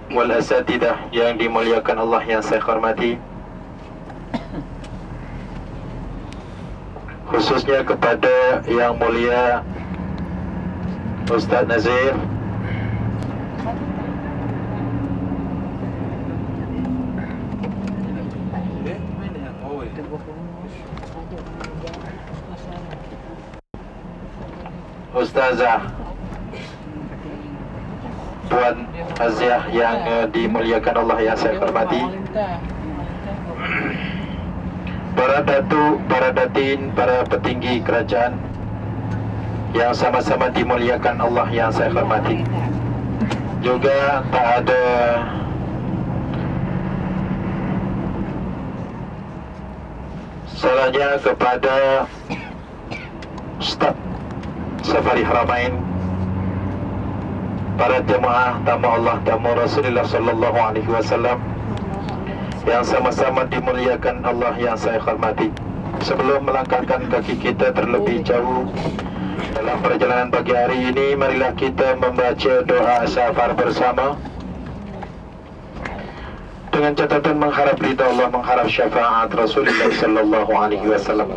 wal asatidah yang dimuliakan Allah yang saya hormati, khususnya kepada yang mulia Ustaz Nazir, Ustazah Puan Aziah yang dimuliakan Allah yang saya hormati, para datuk, para datin, para petinggi kerajaan yang sama-sama dimuliakan Allah yang saya hormati. Juga tak ada salahnya kepada Ustaz Safari Haramain, para jemaah tamu Allah, tamu Rasulullah sallallahu alaihi wasallam yang sama-sama dimuliakan Allah yang saya hormati. Sebelum melangkahkan kaki kita terlebih jauh dalam perjalanan pagi hari ini, marilah kita membaca doa safar bersama dengan catatan mengharap ridha Allah, mengharap syafaat Rasulullah sallallahu alaihi wasallam.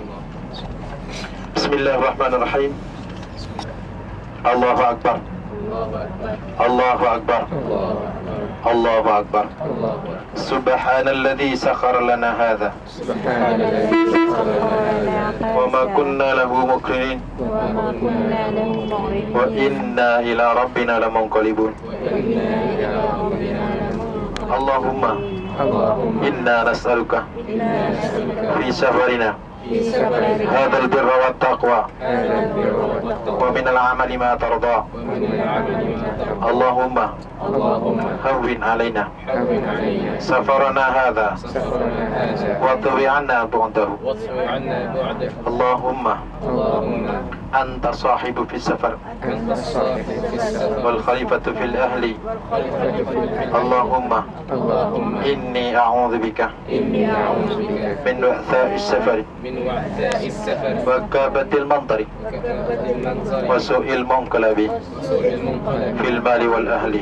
Bismillahirrahmanirrahim. Allahu Akbar, Allahu Akbar, Allahu Akbar. Subhanalladzi sakhkhara lana hadza wa ma kunna lahu muqrinin wa inna ila rabbina lamunqalibun. Allahumma inna nas'aluka fi safarina هذا البر والتقوى ومن العمل ما ترضى. اللهم هون علينا سفرنا هذا واطوي عنا بعده. اللهم أنت صاحب في السفر والخليفة في الأهل. اللهم إني أعوذ بك من وعثاء السفر وكابة المنظر وسوء المنقلب في المال والأهل.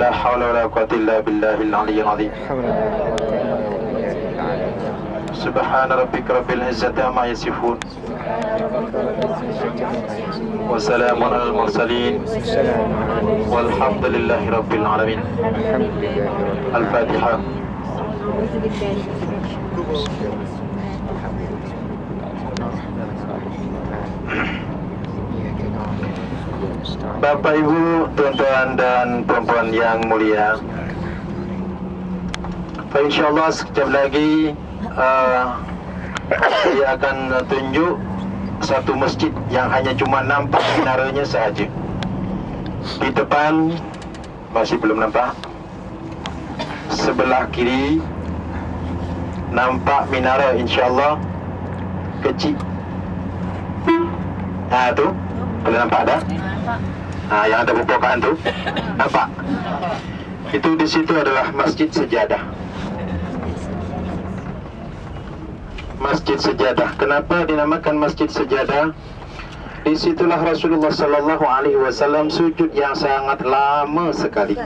لا حول ولا قوة إلا بالله العلي العظيم. سبحان ربك رب العزة عما يصفون وسلام على المرسلين والحمد لله رب العالمين. الفاتحة. Bapak Ibu, tuan-tuan dan perempuan yang mulia, InsyaAllah sekejap lagi saya akan tunjuk satu masjid yang hanya cuma nampak minaranya sahaja. Di depan masih belum nampak, sebelah kiri nampak minara, insyaAllah kecil. Nah tu, boleh nampak dah? Yang ada perpokaan tu, nampak? Itu di situ adalah Masjid Sejadah. Masjid Sejadah. Kenapa dinamakan Masjid Sejadah? Di situlah Rasulullah sallallahu alaihi wasallam sujud yang sangat lama sekali.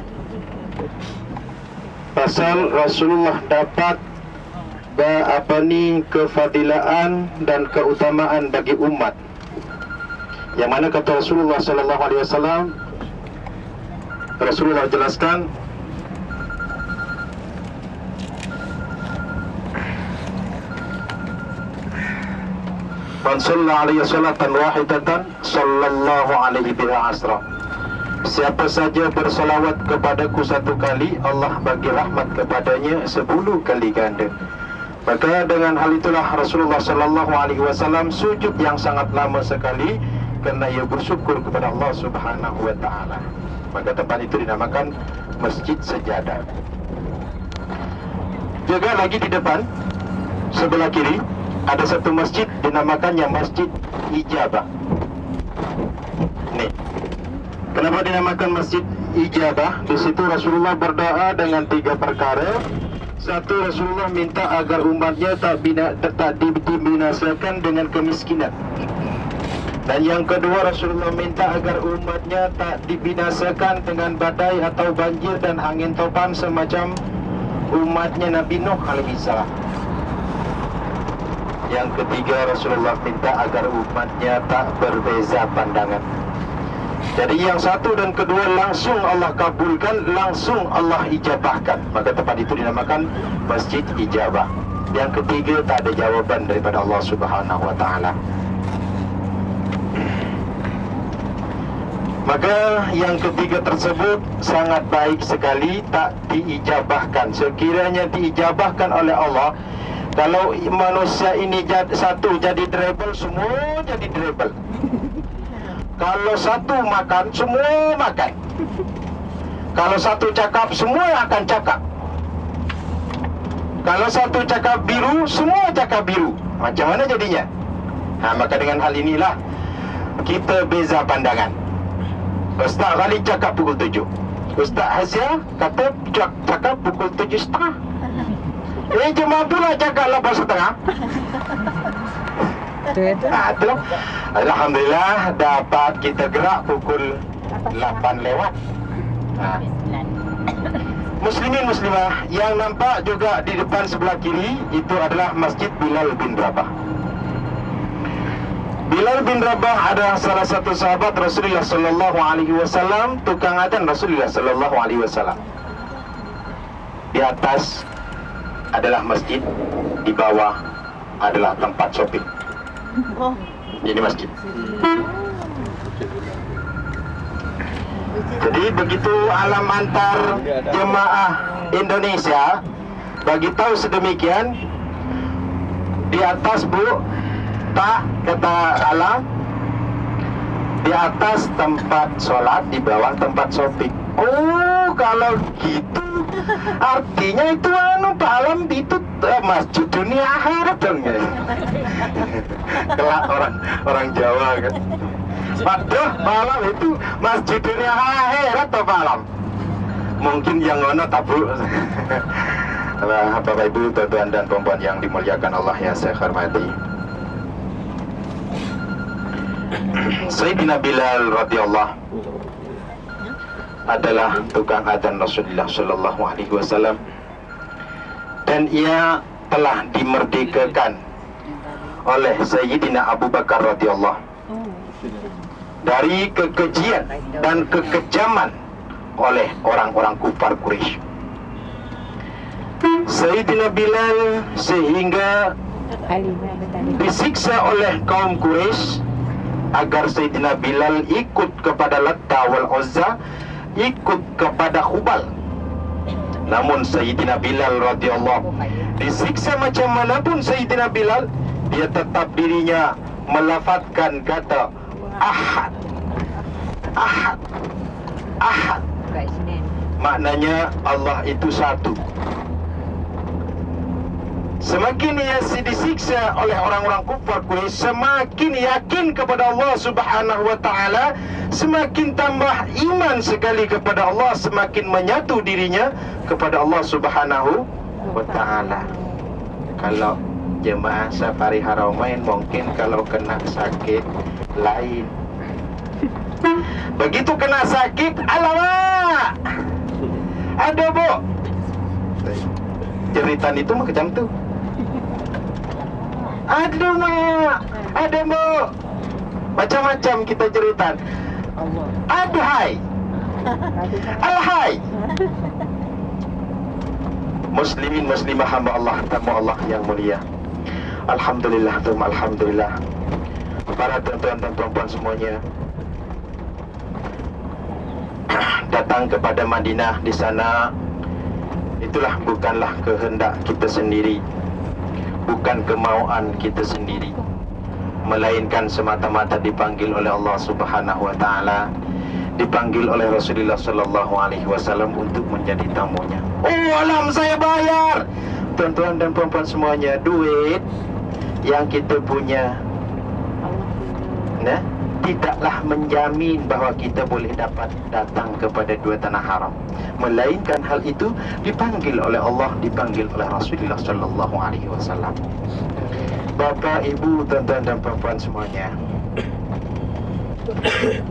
Pasal Rasulullah dapat kefadilaan dan keutamaan bagi umat. Yang mana kata Rasulullah sallallahu alaihi wasallam, Rasulullah jelaskan, man shalla alaihi salatan wahidatan sallallahu alaihi biha asra. Siapa saja bersalawat kepadaku satu kali, Allah bagi rahmat kepadanya 10 kali ganda. Maka dengan hal itulah Rasulullah sallallahu alaihi wasallam sujud yang sangat lama sekali kerana ia bersyukur kepada Allah Subhanahu wa taala. Maka tempat itu dinamakan Masjid Sejadah. Juga lagi di depan sebelah kiri ada satu masjid dinamakannya Masjid Ijabah. Nih. Kenapa dinamakan Masjid Ijabah? Di situ Rasulullah berdoa dengan 3 perkara. Satu, Rasulullah minta agar umatnya tak dibinasakan dengan kemiskinan. Dan yang kedua, Rasulullah minta agar umatnya tak dibinasakan dengan badai atau banjir dan angin topan semacam umatnya Nabi Nuh alaihi salam. Yang ketiga, Rasulullah minta agar umatnya tak berbeza pandangan. Jadi yang satu dan kedua langsung Allah kabulkan, langsung Allah ijabahkan. Maka tempat itu dinamakan Masjid Ijabah. Yang ketiga, tak ada jawaban daripada Allah Subhanahu wa ta'ala. Maka yang ketiga tersebut sangat baik sekali, tak diijabahkan. Sekiranya diijabahkan oleh Allah, kalau manusia ini satu jadi dribble, semua jadi dribble. Kalau satu makan, semua makan. Kalau satu cakap, semua akan cakap. Kalau satu cakap biru, semua cakap biru. Macam mana jadinya? Maka dengan hal inilah kita beza pandangan. Ustaz Khalid cakap pukul 7, Ustaz Hasia kata cakap pukul 7.30. Jemaah pula cakap 8.30. Itulah. Alhamdulillah dapat kita gerak pukul 8 lewat. Muslimin muslimah, yang nampak juga di depan sebelah kiri itu adalah Masjid Bilal bin Rabah. Bilal bin Rabah adalah salah satu sahabat Rasulullah sallallahu alaihi wasallam, tukang adzan Rasulullah sallallahu alaihi wasallam. Di atas adalah masjid, di bawah adalah tempat shopping. Ini masjid. Jadi begitu alam antar jemaah Indonesia bagi tahu sedemikian, di atas Bu, tak kata alam, di atas tempat sholat, di bawah tempat shopping. Oh, kalau gitu artinya itu Pak Alam itu masjid dunia akhirat dong ya. Kelak orang Jawa kan. Waduh, Pak Alam itu masjid dunia akhirat toh Pak Alam. Mungkin yang ngono tabu. Bapak Ibu, tuan-tuan dan perempuan yang dimuliakan Allah yang saya hormati. Sayyidina Bilal radhiyallahu adalah tukang adzan Rasulullah sallallahu alaihi wasallam, dan ia telah dimerdekakan oleh Sayyidina Abu Bakar radhiyallahu dari kekejian dan kekejaman oleh orang-orang kufar Quraisy. Sayyidina Bilal sehingga disiksa oleh kaum Quraisy agar Sayyidina Bilal ikut kepada Latta wal Uzza, ikut kepada Hubal. Namun Sayyidina Bilal radhiyallahu disiksa macam manapun Sayyidina Bilal, dia tetap dirinya melafazkan kata Ahad, Ahad, Ahad. Maknanya Allah itu satu. Semakin ia disiksa oleh orang-orang kufar Quraisy, semakin yakin kepada Allah Subhanahu wa taala, semakin tambah iman sekali kepada Allah, semakin menyatu dirinya kepada Allah Subhanahu wa taala. Kalau jemaah Safari Haramain mungkin kalau kena sakit lain. Begitu kena sakit, alamak, ada Bu, jeritan itu macam tu. Aduh mak, ada Bu, macam-macam kita jeritan. Adhai, alhai. Muslimin muslimah hamba Allah, tamu Allah yang mulia. Alhamdulillah, alhamdulillah. Para tuan-tuan dan perempuan semuanya datang kepada Madinah. Di sana itulah bukanlah kehendak kita sendiri, bukan kemauan kita sendiri, melainkan semata-mata dipanggil oleh Allah Subhanahu wa taala, dipanggil oleh Rasulullah sallallahu alaihi wasallam untuk menjadi tamunya. Oh, alam saya bayar. Tuan-tuan dan perempuan semuanya, duit yang kita punya tidaklah menjamin bahawa kita boleh dapat datang kepada dua tanah haram, melainkan hal itu dipanggil oleh Allah, dipanggil oleh Rasulullah sallallahu alaihi wasallam. Bapak, Ibu, tuan-tuan dan perempuan semuanya,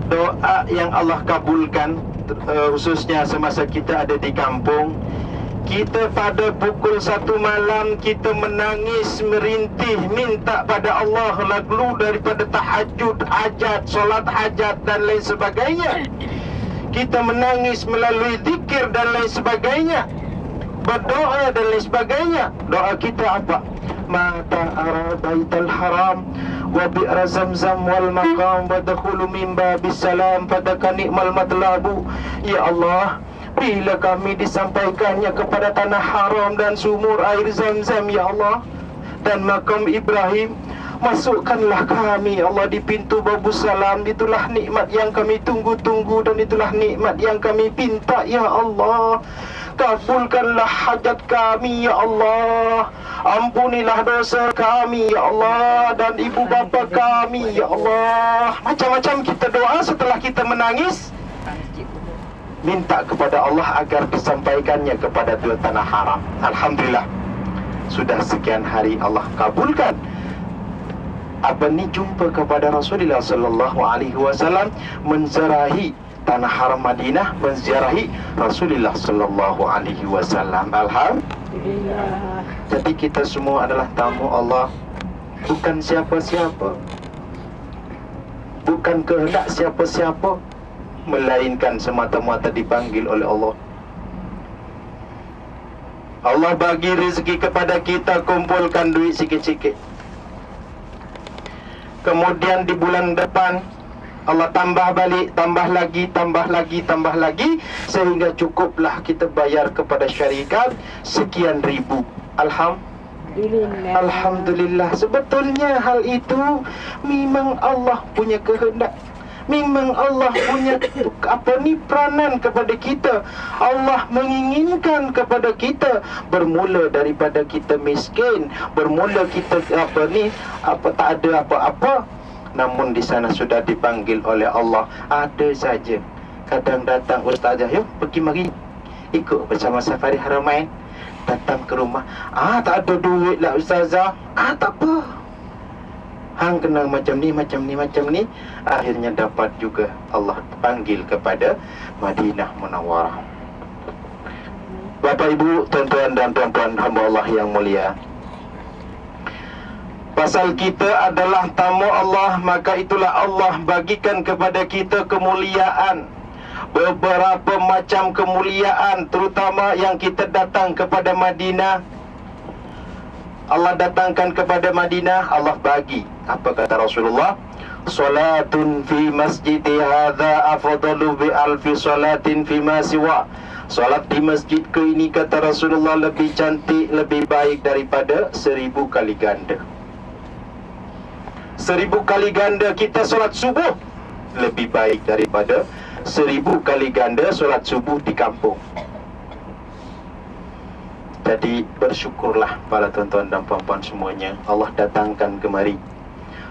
doa yang Allah kabulkan, khususnya semasa kita ada di kampung. Kita pada pukul 1 malam kita menangis, merintih, minta pada Allah lalu daripada tahajud, hajat, solat hajat dan lain sebagainya. Kita menangis melalui zikir dan lain sebagainya, berdoa dan lain sebagainya. Doa kita apa? Mata ara baital haram wa bi'ra zamzam wal maqam wa dakhulu min babis salam fadaka ni'mal matlabu. Ya Allah, bila kami disampaikannya kepada tanah haram dan sumur air Zamzam, ya Allah, dan makam Ibrahim, masukkanlah kami, ya Allah, di pintu babus salam. Itulah nikmat yang kami tunggu-tunggu dan itulah nikmat yang kami pinta, ya Allah. Kabulkanlah hajat kami, ya Allah. Ampunilah dosa kami, ya Allah, dan ibu bapa kami, ya Allah. Macam-macam kita doa setelah kita menangis, minta kepada Allah agar disampaikannya kepada dua tanah haram. Alhamdulillah, sudah sekian hari Allah kabulkan. Apa ni jumpa kepada Rasulullah sallallahu alaihi wasallam, menziarahi tanah haram Madinah, menziarahi Rasulullah sallallahu alaihi wasallam. Alhamdulillah. Jadi kita semua adalah tamu Allah, bukan siapa-siapa, bukan kehendak siapa-siapa, melainkan semata-mata dipanggil oleh Allah. Allah bagi rezeki kepada kita, kumpulkan duit sikit-sikit. Kemudian di bulan depan Allah tambah balik, tambah lagi, tambah lagi, tambah lagi, sehingga cukuplah kita bayar kepada syarikat sekian ribu. Alhamdulillah. Sebetulnya hal itu memang Allah punya kehendak. Memang Allah punya peranan kepada kita. Allah menginginkan kepada kita, bermula daripada kita miskin, bermula kita tak ada apa-apa, namun di sana sudah dipanggil oleh Allah. Ada saja kadang datang ustazah, yuk pergi mari ikut bersama safari Haramain. Datang ke rumah, tak ada duit lah ustazah. Tak apa, hang kena macam ni, macam ni, macam ni. Akhirnya dapat juga Allah panggil kepada Madinah Munawwarah. Bapak Ibu, tuan-tuan dan puan-puan hamba Allah yang mulia, pasal kita adalah tamu Allah, maka itulah Allah bagikan kepada kita kemuliaan. Beberapa macam kemuliaan, terutama yang kita datang kepada Madinah. Allah datangkan kepada Madinah, Allah bagi. Apa kata Rasulullah? Salatun fi masjidi hadha afdalu bi alfi salatin fi ma siwa. Salat di masjidku ini, kata Rasulullah, lebih cantik, lebih baik daripada 1000 kali ganda. 1000 kali ganda kita solat subuh, lebih baik daripada 1000 kali ganda solat subuh di kampung. Jadi bersyukurlah para tuan-tuan dan puan-puan semuanya, Allah datangkan kemari,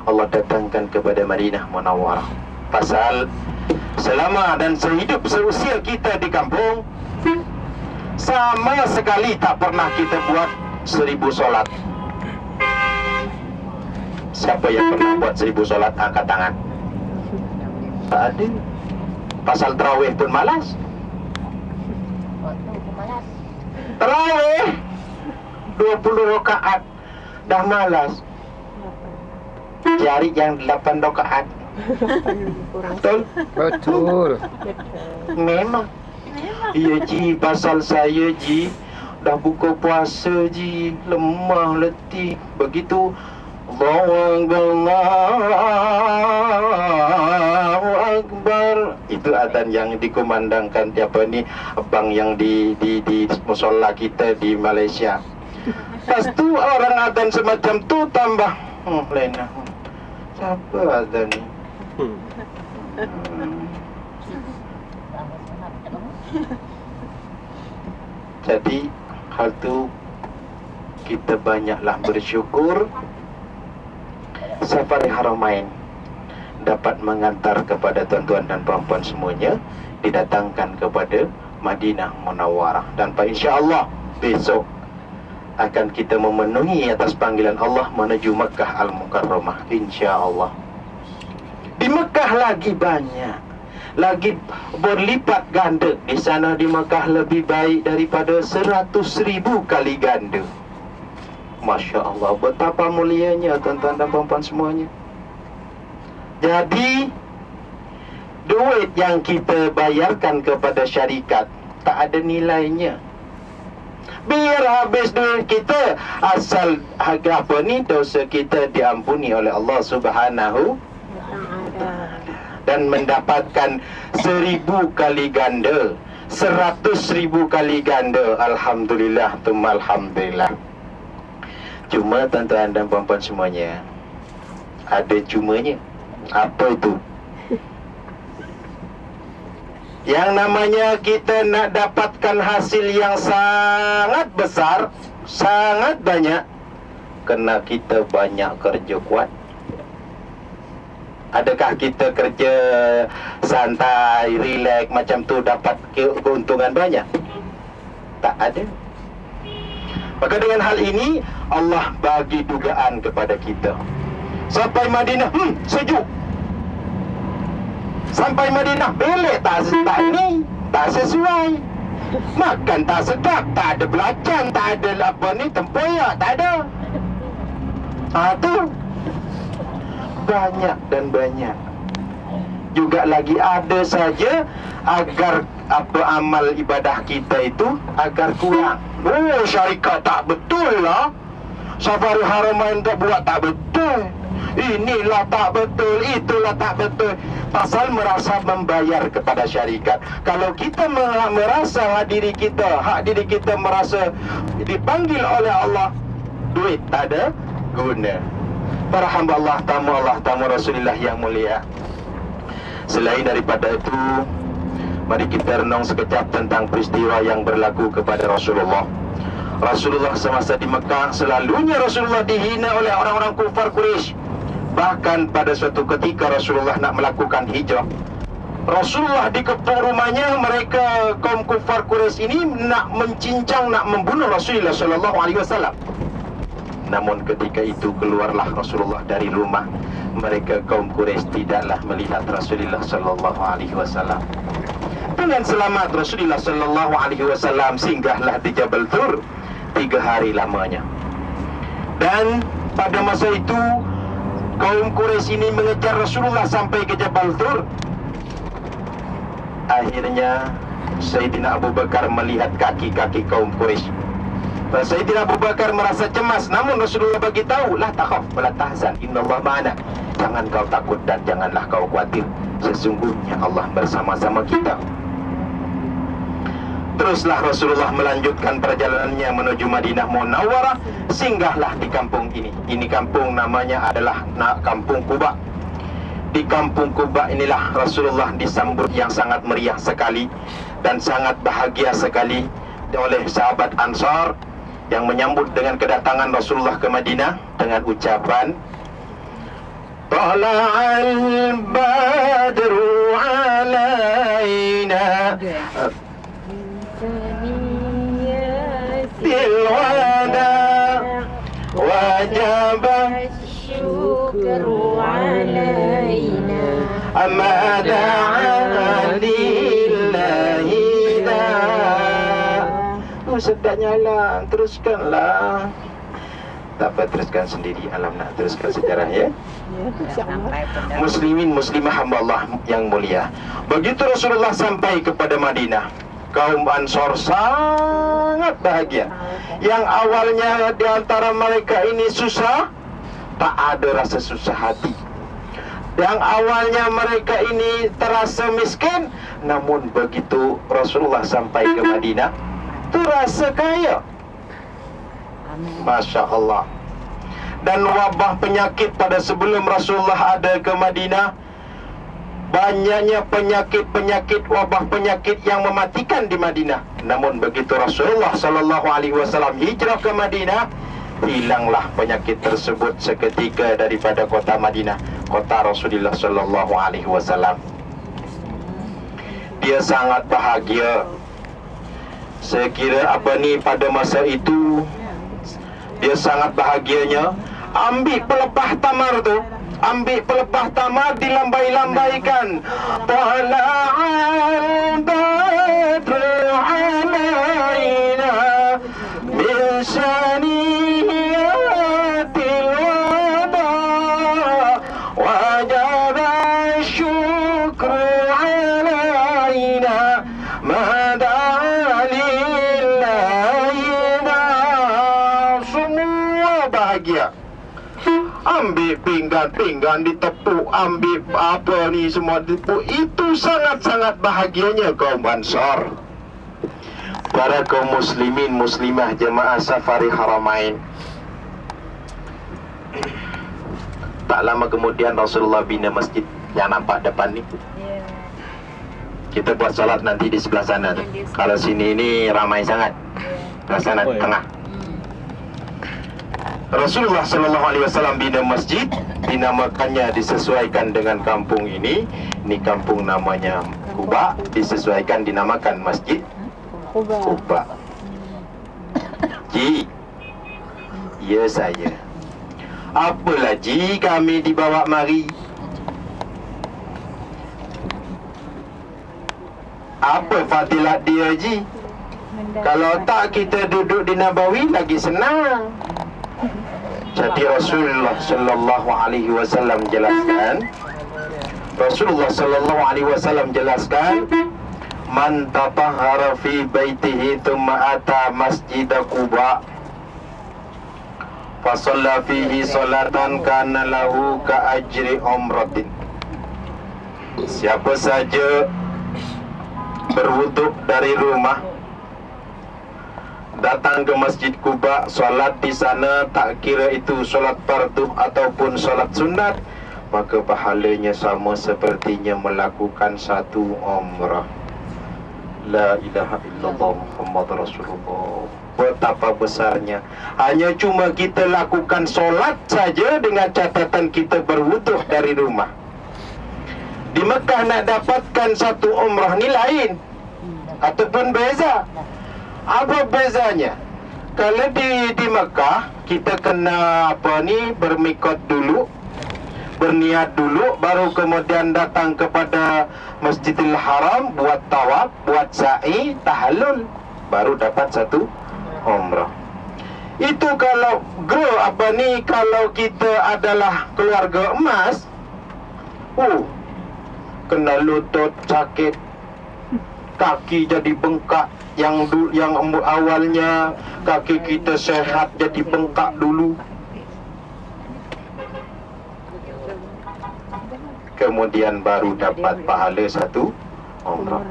Allah datangkan kepada Madinah Munawwarah. Pasal selama dan sehidup seusia kita di kampung, sama sekali tak pernah kita buat 1000 solat. Siapa yang pernah buat 1000 solat, angkat tangan. Tak ada. Pasal tarawih pun malas. Tarawih 20 rakaat dah malas. Cari yang 8 rakaat. Betul? Betul. Memang. Ya ji, pasal saya ji dah buka puasa ji, lemah letih. Begitu Allahu Akbar, itu adzan yang dikumandangkan abang yang di musola kita di Malaysia. Lepas tu orang adzan semacam tu tambah lena. Siapa adzan ni? Jadi hal tu kita banyaklah bersyukur. Safari Haramain dapat mengantar kepada tuan-tuan dan puan-puan semuanya, didatangkan kepada Madinah Munawwarah. Dan insya-Allah besok akan kita memenuhi atas panggilan Allah menuju Makkah Al-Mukarramah, insya-Allah. Di Mekah lagi banyak, lagi berlipat ganda. Di sana di Mekah lebih baik daripada 100,000 kali ganda. Masya Allah, betapa mulianya tuan-tuan dan puan-puan semuanya. Jadi duit yang kita bayarkan kepada syarikat tak ada nilainya. Biar habis duit kita, asal harga apa ni, dosa kita diampuni oleh Allah Subhanahu dan mendapatkan 1,000 kali ganda, 100,000 kali ganda. Alhamdulillah, tumma alhamdulillah. Cuma tuan-tuan dan puan-puan semuanya, ada cumanya. Apa itu? Yang namanya kita nak dapatkan hasil yang sangat besar, sangat banyak, kena kita banyak kerja kuat. Adakah kita kerja santai, relax macam tu dapat keuntungan banyak? Tak ada. Maka dengan hal ini Allah bagi dugaan kepada kita. Sampai Madinah, sejuk. Sampai Madinah, belik tak ni, tak sesuai. Makan tak sedap, tak ada belacan, tak ada apa ni, tempoyak, tak ada. Tu banyak dan banyak. Juga lagi ada saja agar apa amal ibadah kita itu agar kurang. Oh, syarikat tak betul lah. Safari Haramain tak buat tak betul. Inilah tak betul, itulah tak betul. Pasal merasa membayar kepada syarikat. Kalau kita merasa hak diri kita merasa dipanggil oleh Allah, duit tak ada guna. Para hamba Allah, tamu Rasulullah yang mulia. Selain daripada itu, mari kita renung sekejap tentang peristiwa yang berlaku kepada Rasulullah. Rasulullah semasa di Mekah, selalunya Rasulullah dihina oleh orang-orang kufar Quraisy. Bahkan pada suatu ketika Rasulullah nak melakukan hijrah, Rasulullah dikepung rumahnya, mereka kaum kufar Quraisy ini nak mencincang, nak membunuh Rasulullah sallallahu alaihi wasallam. Namun ketika itu keluarlah Rasulullah dari rumah. Mereka kaum Quraisy tidaklah melihat Rasulullah sallallahu alaihi wasallam. Dengan selamat Rasulullah sallallahu alaihi wasallam singgahlah di Jabal Tur 3 hari lamanya. Dan pada masa itu kaum Quraisy ini mengejar Rasulullah sampai ke Jabal Tur. Akhirnya Sayyidina Abu Bakar melihat kaki-kaki kaum Quraisy. Sayyidina Abu Bakar merasa cemas, namun Rasulullah bagi tahu, la takhaf wa la tahzan, innallaha ma'ana. Jangan kau takut dan janganlah kau khawatir, sesungguhnya Allah bersama-sama kita. Teruslah Rasulullah melanjutkan perjalanannya menuju Madinah Munawwarah. Singgahlah di kampung ini. Ini kampung namanya adalah Kampung Quba. Di Kampung Quba inilah Rasulullah disambut yang sangat meriah sekali dan sangat bahagia sekali oleh sahabat Ansar yang menyambut dengan kedatangan Rasulullah ke Madinah dengan ucapan Tala'al badru alaina bilwada wajab syukru alaina amma da'a lillahi da. Sedaknya lah, teruskanlah. Tak apa, teruskan sendiri. Alam nak teruskan sejarah ya. Muslimin muslimah hamba Allah yang mulia. Begitu Rasulullah sampai kepada Madinah, kaum Ansar sangat bahagia. Yang awalnya di antara mereka ini susah, tak ada rasa susah hati. Yang awalnya mereka ini terasa miskin, namun begitu Rasulullah sampai ke Madinah, terasa kaya. Masya Allah. Dan wabah penyakit pada sebelum Rasulullah ada ke Madinah, banyaknya penyakit-penyakit, wabah penyakit yang mematikan di Madinah. Namun begitu Rasulullah sallallahu alaihi wasallam hijrah ke Madinah, hilanglah penyakit tersebut seketika daripada kota Madinah, kota Rasulullah sallallahu alaihi wasallam. Dia sangat bahagia. Saya kira apa ni, pada masa itu dia sangat bahagianya. Ambil pelepah tamar tu, ambil pelepah tamat dilambai-lambaikan. Tala'al badru alaina min saniyatil wada wajaba syukru alaina madalillahina. Semua bahagia. Ambil pinggan ditepuk, ambil apa ni semua ditepuk. Itu sangat-sangat bahagianya kaum Ansar. Para kaum muslimin muslimah jemaah Safari Haramain. Tak lama kemudian Rasulullah bina masjid yang nampak depan ni. Kita buat salat nanti di sebelah sana tu. Kalau sini ini ramai sangat. Sebelah sana tengah. Rasulullah sallallahu alaihi wasallam bina masjid, dinamakannya disesuaikan dengan kampung ini. Ini kampung namanya Quba, disesuaikan dinamakan Masjid Quba. Ji, ya saya. Apalah ji kami dibawa mari? Apa fadilat dia ji? Kalau tak kita duduk di Nabawi lagi senang. Jadi Rasulullah sallallahu alaihi wasallam jelaskan, man tatahhara fi baitihi thumma ata masjid Quba fa shalla fihi salatan kana lahu ka ajri umratin. Siapa saja berwuduk dari rumah, datang ke Masjid Quba, solat di sana, tak kira itu solat fardu ataupun solat sunat, maka pahalanya sama sepertinya melakukan satu umrah. La ilaha illallah Muhammad Rasulullah. Betapa besarnya. Hanya cuma kita lakukan solat saja dengan catatan kita berwudu dari rumah. Di Mekah nak dapatkan satu umrah ni lain ataupun beza. Apa bezanya? Kalau di Mekah kita kena bermikot dulu, berniat dulu, baru kemudian datang kepada Masjidil Haram, buat tawaf, buat sa'i, tahallul, baru dapat satu umrah. Itu kalau kalau kita adalah keluarga emas, kena lutut sakit, kaki jadi bengkak. Yang awalnya kaki kita sehat jadi bengkak dulu. Kemudian baru dapat pahala satu umrah.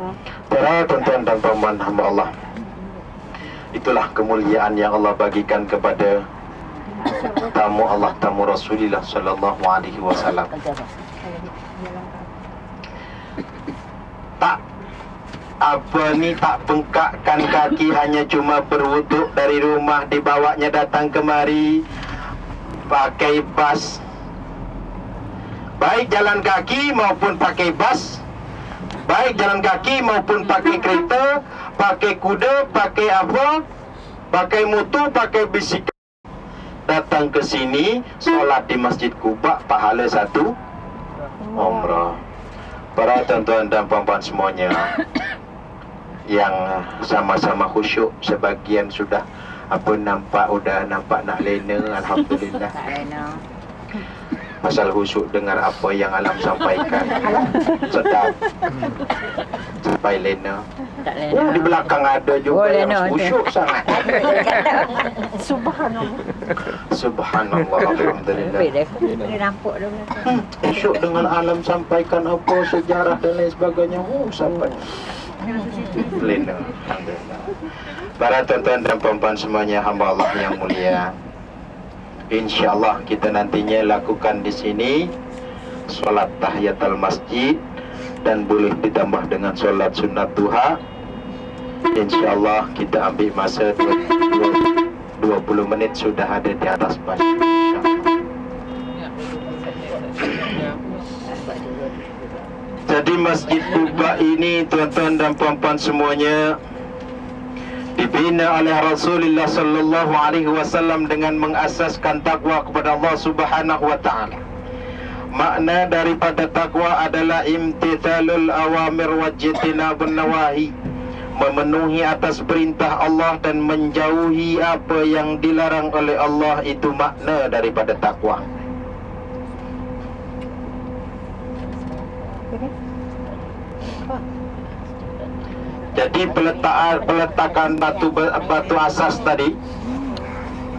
Para tuan-tuan dan puan hamba Allah, itulah kemuliaan yang Allah bagikan kepada tamu Allah, tamu Rasulullah sallallahu alaihi wasallam. Tak bengkakkan kaki, hanya cuma berwuduk dari rumah, dibawanya datang kemari pakai bas, baik jalan kaki maupun pakai bas, baik jalan kaki maupun pakai kereta, pakai kuda, pakai pakai motor, pakai bisiklet, datang ke sini solat di Masjid Quba, pahala satu umrah. Para tuan-tuan dan puan-puan semuanya yang sama-sama khusyuk, sebagian sudah nampak nak lena, alhamdulillah. Pasal khusyuk dengar apa yang alam sampaikan. Sedap. Sampai lena. Di belakang ada juga yang khusyuk sangat. Subhanallah. Subhanallah, alhamdulillah. Nampak dah belakang. Khusyuk dengan alam sampaikan apa sejarah dan lain sebagainya. Sampai lena, alhamdulillah. Para tuan-tuan dan puan-puan semuanya, hamba Allah yang mulia, InsyaAllah kita nantinya lakukan di sini solat tahiyatul masjid dan boleh ditambah dengan solat sunat duha. InsyaAllah kita ambil masa 20 menit sudah ada di atas bas. Jadi Masjid Quba ini tuan-tuan dan puan-puan semuanya dibina oleh Rasulullah sallallahu alaihi wasallam dengan mengasaskan takwa kepada Allah Subhanahu wa taala. Makna daripada takwa adalah imtithalul awamir wajtinabun nawahi, memenuhi atas perintah Allah dan menjauhi apa yang dilarang oleh Allah. Itu makna daripada takwa. Jadi peletakan batu asas tadi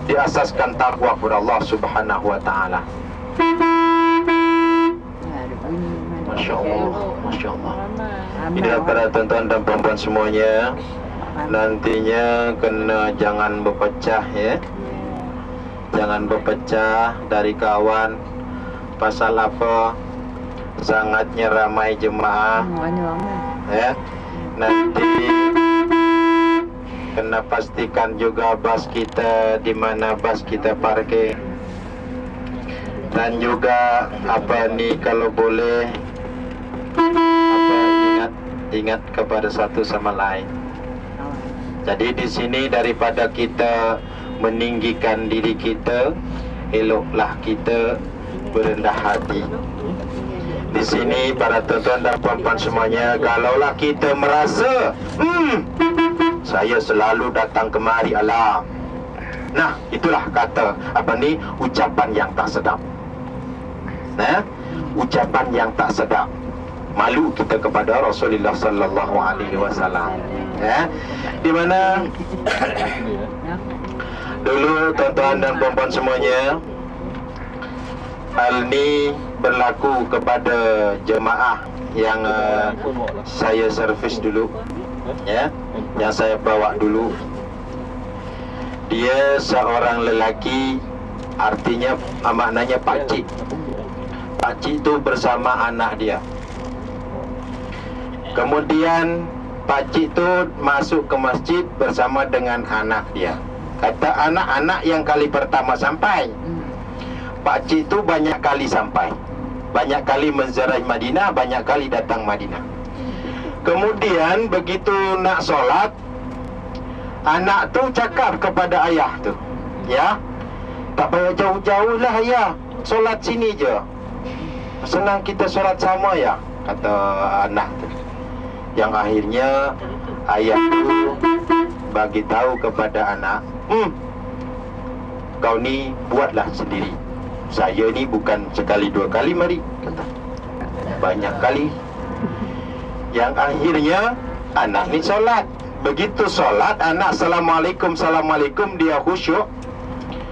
diasaskan takwa kepada Allah Subhanahu wa taala. Masya Allah, Masya Allah. Inilah para tuan-tuan dan puan-puan semuanya, nantinya kena jangan berpecah ya. Jangan berpecah dari kawan. Pasal apa? Sangatnya ramai jemaah ya. Nanti kena pastikan juga bas kita di mana bas kita parkir. Dan juga apa ni, kalau boleh ingat kepada satu sama lain. Jadi di sini daripada kita meninggikan diri kita, eloklah kita berendah hati. Di sini para tuan-tuan dan puan-puan semuanya, kalaulah kita merasa saya selalu datang kemari alam, nah itulah kata apa ni, ucapan yang tak sedap. Nah, ucapan yang tak sedap. Malu kita kepada Rasulullah sallallahu alaihi wasallam. Ya. Di mana dulu tuan-tuan dan puan-puan semuanya, hal ni berlaku kepada jemaah yang saya servis dulu ya, yang saya bawa dulu. Dia seorang lelaki, artinya maknanya pakcik. Pakcik itu bersama anak dia. Kemudian pakcik itu masuk ke masjid bersama dengan anak dia. Kata anak-anak yang kali pertama sampai, pakcik itu banyak kali sampai, banyak kali menziarah Madinah, banyak kali datang Madinah. Kemudian begitu nak solat, anak tu cakap kepada ayah tu, ya, tak payah jauh-jauh lah ayah, solat sini je, senang kita solat sama ya, kata anak tu. Yang akhirnya ayah tu bagi tahu kepada anak, kau ni buatlah sendiri. Saya ni bukan sekali dua kali mari, kata, banyak kali. Yang akhirnya anak ni solat. Begitu solat, anak Assalamualaikum, Assalamualaikum, dia khusyuk.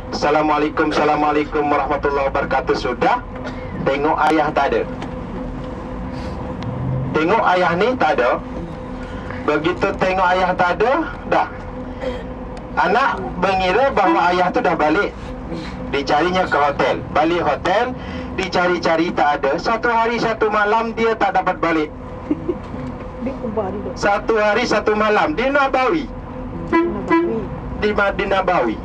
Assalamualaikum, Assalamualaikum warahmatullahi wabarakatuh. Sudah, tengok ayah tak ada. Tengok ayah ni tak ada. Begitu tengok ayah tak ada, dah, anak mengira bahawa ayah tu dah balik. Dicarinya ke hotel, balik hotel, dicari-cari tak ada. Satu hari satu malam dia tak dapat balik. Satu hari satu malam di Nabawi, di Madinah Nabawi.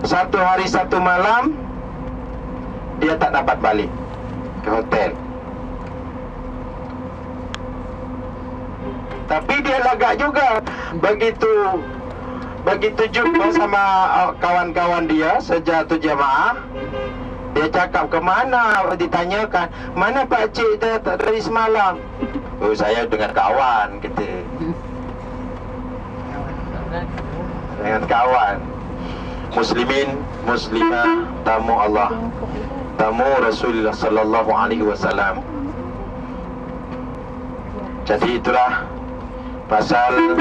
Satu hari satu malam dia tak dapat balik ke hotel. Tapi dia lagak juga. Begitu jumpa sama kawan-kawan dia sejatuh jemaah, dia cakap ke mana, ditanyakan, mana Pak Cik dari semalam? Oh, saya dengan kawan, kata. Dengan kawan. Muslimin, muslimah, tamu Allah, tamu Rasulullah sallallahu alaihi wasallam. Jadi itulah pasal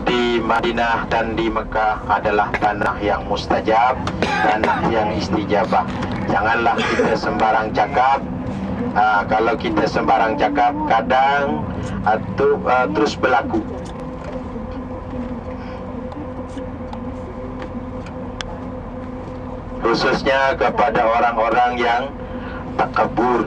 di Madinah dan di Mekah adalah tanah yang mustajab, tanah yang istijabah. Janganlah kita sembarang cakap. Kalau kita sembarang cakap, kadang terus berlaku. Khususnya kepada orang-orang yang takabur.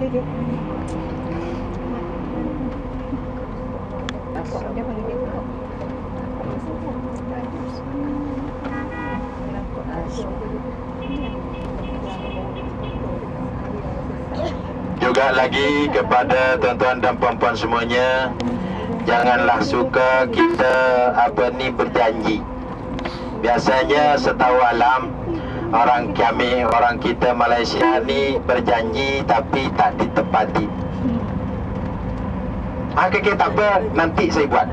Juga lagi kepada tuan-tuan dan puan-puan semuanya, janganlah suka kita berjanji. Biasanya setahu alam, orang kami, orang kita Malaysia ni berjanji tapi tak ditepati. Okey, tak apa, nanti saya buat.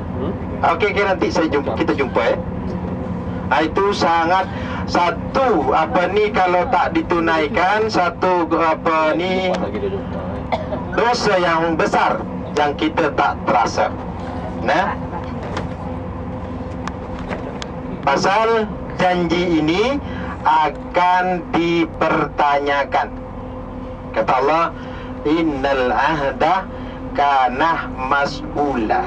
Okey, nanti kita jumpa Itu sangat satu apa ni, kalau tak ditunaikan, satu apa ni dosa yang besar yang kita tak terasa. Nah, pasal janji ini akan dipertanyakan. Kata Allah, innal ahda kana mas'ula.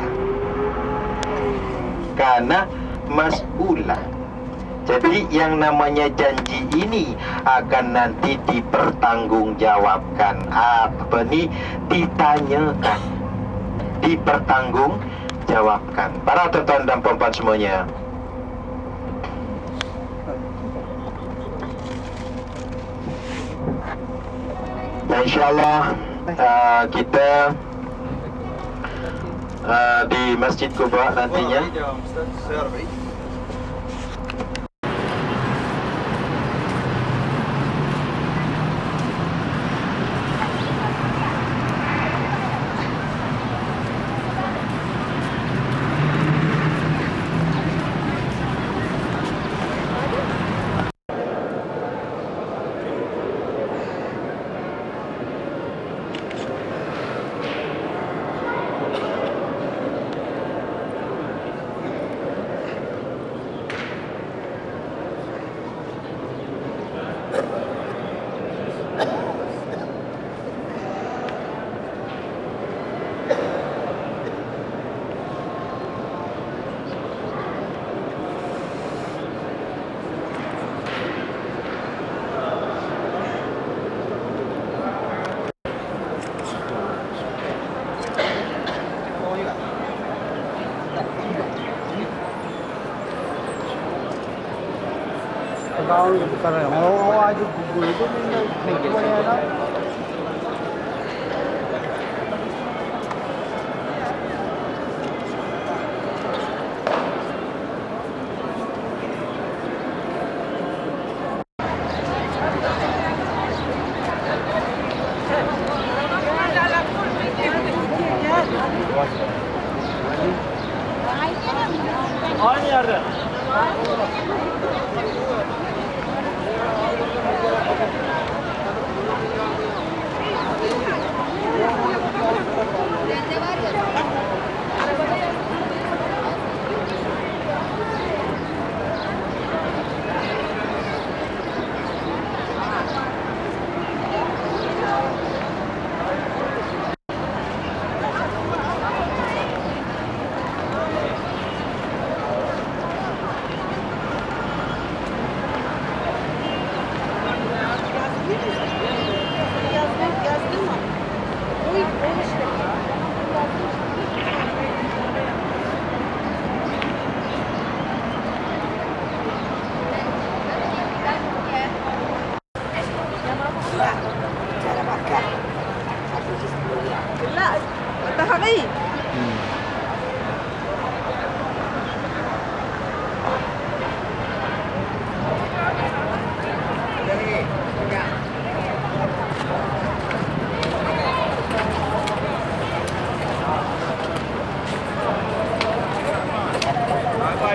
Kana mas'ula. Jadi yang namanya janji ini akan nanti dipertanggungjawabkan. Apa ni? Ditanyakan, dipertanggungjawabkan. Para tuan-tuan dan puan-puan semuanya, dan insyaAllah kita di Masjid Quba nantinya. Kalau sekarang orang aja Google itu ni mana ada? Oh ni ada.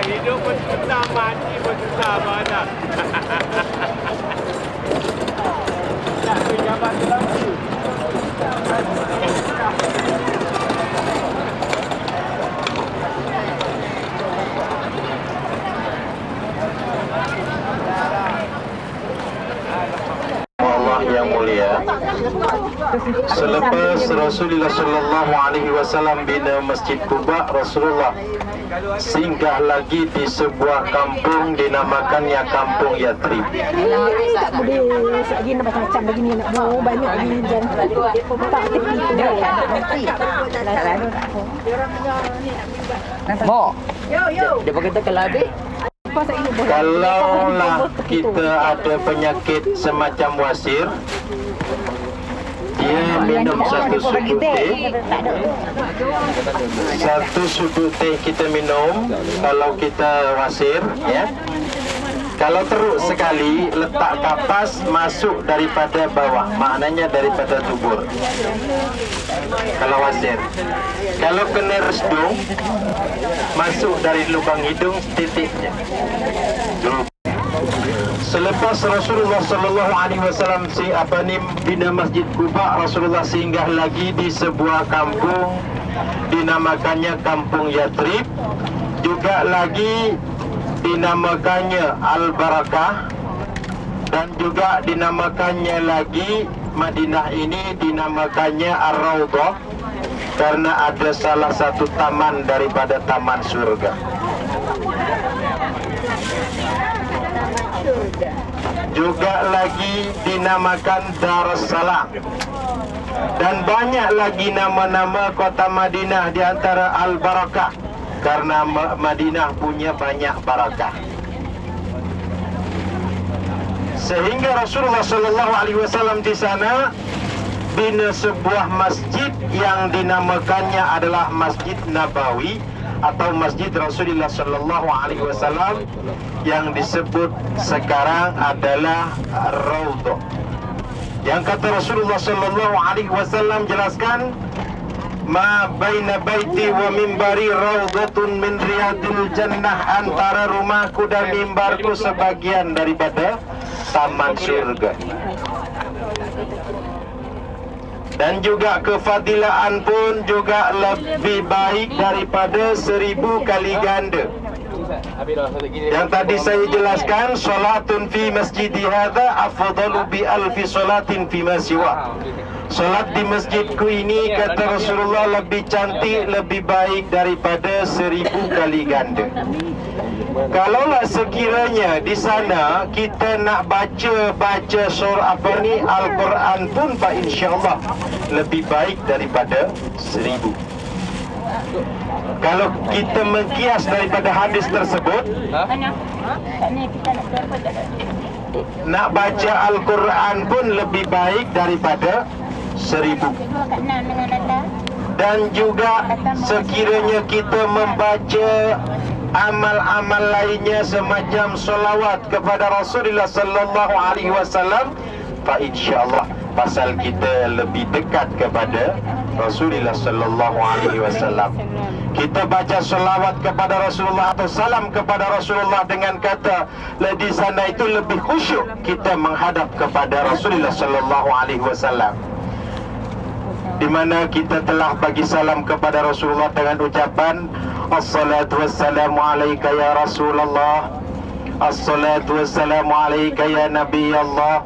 Hidup bersusah, mati bersusah mana? Tak pejabat lampu. Allah yang mulia, selepas Rasulullah sallallahu alaihi wasallam bina Masjid Quba, Rasulullah singgah lagi di sebuah kampung dinamakannya Kampung Yatrib. Tak boleh lagi macam-macam begini nak bawa banyak lagi jangan tak tepi tu dia. Mo. Dia berkata kalau habis Kalaulah kita ada penyakit semacam wasir, dia minum satu sudut teh. Satu sudut teh kita minum kalau kita wasir, ya. Kalau teruk sekali, letak kapas masuk daripada bawah, maknanya daripada tubur. Kalau wasir. Kalau kena resdung, masuk dari lubang hidung titiknya. Selepas Rasulullah sallallahu alaihi wasallam bina Masjid Quba, Rasulullah singgah lagi di sebuah kampung dinamakannya Kampung Yatrib, juga lagi dinamakannya Al-Barakah, dan juga dinamakannya lagi Madinah ini dinamakannya Ar-Raudhah karena ada salah satu taman daripada taman surga. Juga lagi dinamakan Darussalam, dan banyak lagi nama-nama kota Madinah, di antara Al-Barakah karena Madinah punya banyak barakah. Sehingga Rasulullah sallallahu alaihi wasallam di sana bina sebuah masjid yang dinamakannya adalah Masjid Nabawi atau Masjid Rasulullah sallallahu alaihi wasallam, yang disebut sekarang adalah Raudhah. Yang kata Rasulullah sallallahu alaihi wasallam jelaskan, ma baina baiti wa mimbari raudhatun min riyadil jannah, antara rumahku dan mimbarku sebagian daripada taman surga. Dan juga kefadilaan pun juga lebih baik daripada 1000 kali ganda. Yang tadi saya jelaskan, salatun fi masjidi hadza afdalu bi alfi salatin fi ma siwa. Salat di masjidku ini, kata Rasulullah, lebih cantik, lebih baik daripada 1000 kali ganda. Kalaulah sekiranya di sana kita nak baca surah Al-Quran pun, Pak, insya-Allah lebih baik daripada 1000. Kalau kita mengkias daripada hadis tersebut, nak baca Al-Quran pun lebih baik daripada 1000. Dan juga sekiranya kita membaca amal-amal lainnya semacam solawat kepada Rasulullah sallallahu alaihi wasallam, fa insyaallah pasal kita lebih dekat kepada Rasulullah sallallahu alaihi wasallam. Kita baca solawat kepada Rasulullah atau salam kepada Rasulullah dengan kata di sana itu lebih khusyuk kita menghadap kepada Rasulullah sallallahu alaihi wasallam, di mana kita telah bagi salam kepada Rasulullah dengan ucapan Assalatu wassalamu alaika ya Rasulullah, Assalatu wassalamu alaika ya Nabi Allah,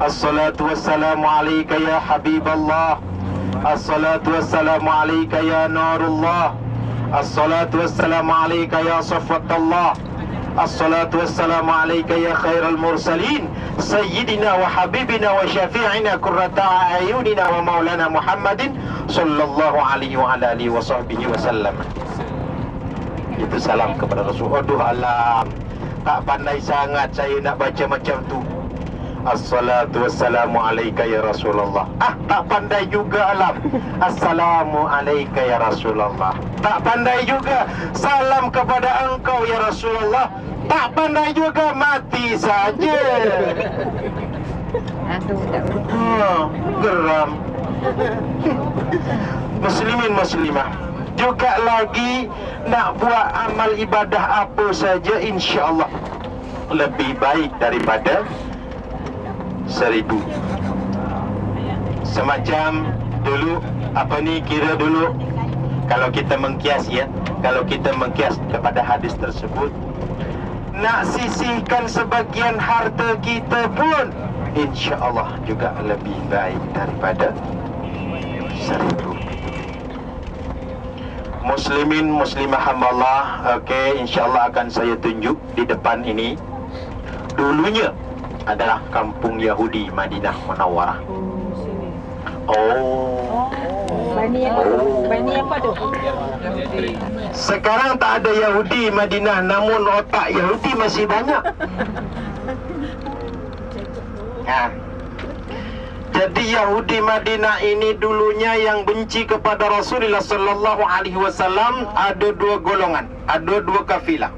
Assalatu wassalamu alaika ya Habiballah, Assalatu wassalamu alaika ya Nurullah, Assalatu wassalamu alaika ya Safatullah, Assalatu wassalamu alaika ya khairal mursalin, Sayyidina wa Habibina wa Syafi'ina Qurrata ayunina wa maulana Muhammadin sallallahu alaihi wa ala alihi wa sahbihi wa sallam. Itu salam kepada Rasul. Aduh alam, tak pandai sangat saya nak baca macam tu. Assalatu wassalamu alaika ya Rasulullah. Tak pandai juga alam. Assalamu alaika ya Rasulullah. Tak pandai juga salam kepada engkau ya Rasulullah. Tak pandai juga, mati saja. Geram. Muslimin muslimah, juga lagi nak buat amal ibadah apa saja, insya-Allah lebih baik daripada 1000. Semacam dulu kira dulu kalau kita mengkias kalau kita mengkias kepada hadis tersebut, nak sisihkan sebagian harta kita pun insya-Allah juga lebih baik daripada 1000. Muslimin muslimah hamba Allah, okey, insya-Allah akan saya tunjuk di depan ini. Dulunya adalah kampung Yahudi Madinah Munawwarah. Bani apa tu? Sekarang tak ada Yahudi Madinah, namun otak Yahudi masih banyak. Jadi Yahudi Madinah ini dulunya yang benci kepada Rasulullah sallallahu alaihi wasallam ada 2 golongan, ada 2 kafilah.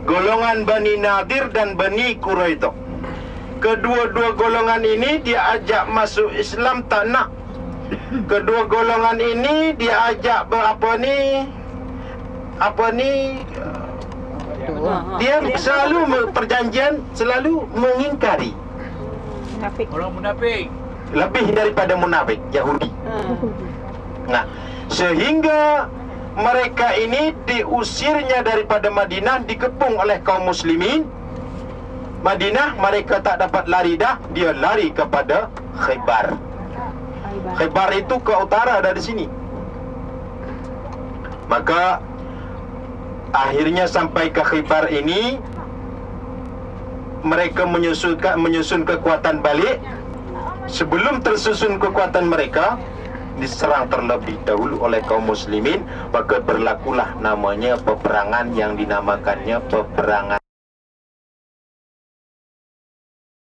golongan Bani Nadir dan Bani Quraidah. Kedua-dua golongan ini diajak masuk Islam tak nak. Kedua golongan ini diajak dia selalu perjanjian, selalu mengingkari. Munafik. Orang munafik. Lebih daripada munafik Yahudi. Nah, sehingga mereka ini diusirnya daripada Madinah, dikepung oleh kaum muslimin. Madinah mereka tak dapat lari dah, dia lari kepada Khaybar. Khaybar itu ke utara dari sini. Maka akhirnya sampai ke Khaybar ini, mereka menyusun kekuatan balik. Sebelum tersusun kekuatan mereka, diserang terlebih dahulu oleh kaum muslimin. Maka berlakulah namanya peperangan yang dinamakannya peperangan